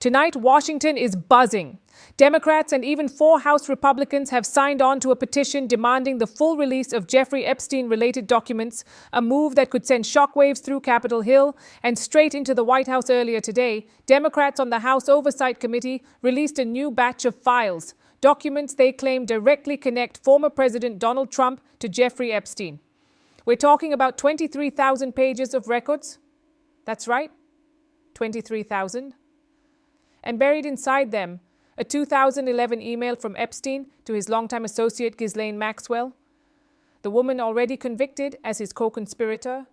Tonight, Washington is buzzing. Democrats and even 4 House Republicans have signed on to a petition demanding the full release of Jeffrey Epstein-related documents, a move that could send shockwaves through Capitol Hill and straight into the White House. Earlier today, Democrats on the House Oversight Committee released a new batch of files, documents they claim directly connect former President Donald Trump to Jeffrey Epstein. We're talking about 23,000 pages of records. That's right, 23,000. And buried inside them, a 2011 email from Epstein to his longtime associate Ghislaine Maxwell, the woman already convicted as his co-conspirator.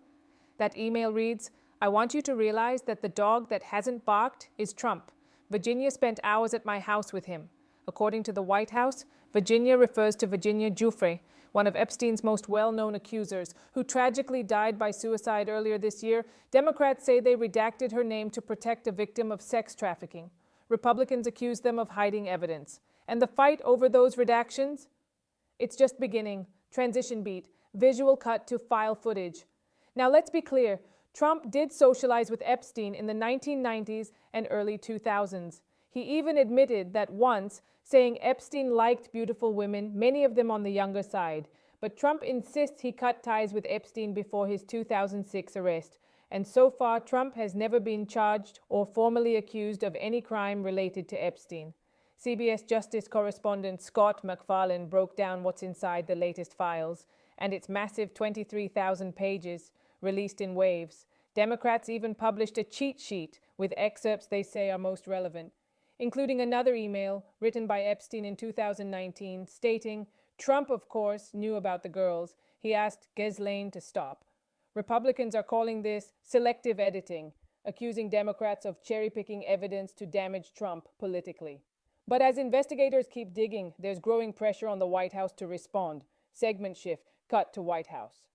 That email reads, "I want you to realize that the dog that hasn't barked is Trump. Virginia spent hours at my house with him." According to the White House, Virginia refers to Virginia Giuffre, one of Epstein's most well-known accusers, who tragically died by suicide earlier this year. Democrats say they redacted her name to protect a victim of sex trafficking. Republicans accuse them of hiding evidence. And the fight over those redactions? It's just beginning. Transition beat. Visual cut to file footage. Now let's be clear. Trump did socialize with Epstein in the 1990s and early 2000s. He even admitted that once, saying Epstein liked beautiful women, many of them on the younger side. But Trump insists he cut ties with Epstein before his 2006 arrest. And so far, Trump has never been charged or formally accused of any crime related to Epstein. CBS Justice correspondent Scott MacFarlane broke down what's inside the latest files, and its massive 23,000 pages, released in waves. Democrats even published a cheat sheet with excerpts they say are most relevant, including another email written by Epstein in 2019 stating, Trump, of course, knew about the girls. He asked Ghislaine to stop. Republicans are calling this selective editing, accusing Democrats of cherry-picking evidence to damage Trump politically. But as investigators keep digging, there's growing pressure on the White House to respond. Segment shift, cut to White House.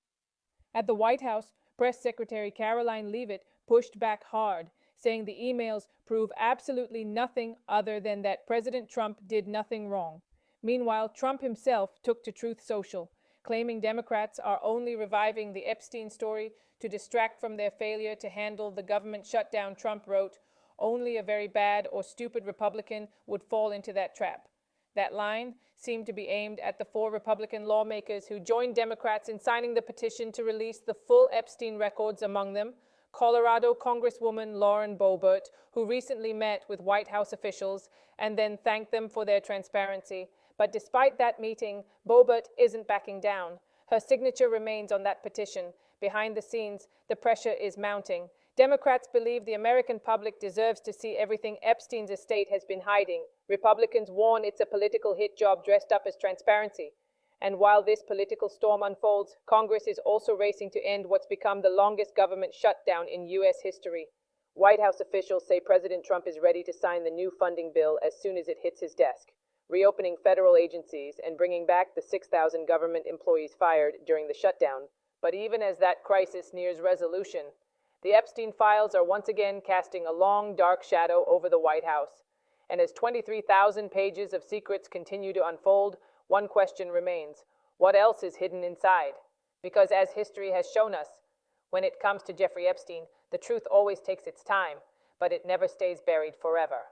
At the White House, Press Secretary Karoline Leavitt pushed back hard, saying the emails prove absolutely nothing other than that President Trump did nothing wrong. Meanwhile, Trump himself took to Truth Social, claiming Democrats are only reviving the Epstein story to distract from their failure to handle the government shutdown. Trump wrote, "Only a very bad or stupid Republican would fall into that trap." That line seemed to be aimed at the 4 Republican lawmakers who joined Democrats in signing the petition to release the full Epstein records, among them Colorado Congresswoman Lauren Boebert, who recently met with White House officials and then thanked them for their transparency. But despite that meeting, Boebert isn't backing down. Her signature remains on that petition. Behind the scenes, the pressure is mounting. Democrats believe the American public deserves to see everything Epstein's estate has been hiding. Republicans warn it's a political hit job dressed up as transparency. And while this political storm unfolds, Congress is also racing to end what's become the longest government shutdown in U.S. history. White House officials say President Trump is ready to sign the new funding bill as soon as it hits his desk, reopening federal agencies and bringing back the 6,000 government employees fired during the shutdown. But even as that crisis nears resolution, the Epstein files are once again casting a long, dark shadow over the White House. And as 23,000 pages of secrets continue to unfold, one question remains: what else is hidden inside? Because as history has shown us, when it comes to Jeffrey Epstein, the truth always takes its time, but it never stays buried forever.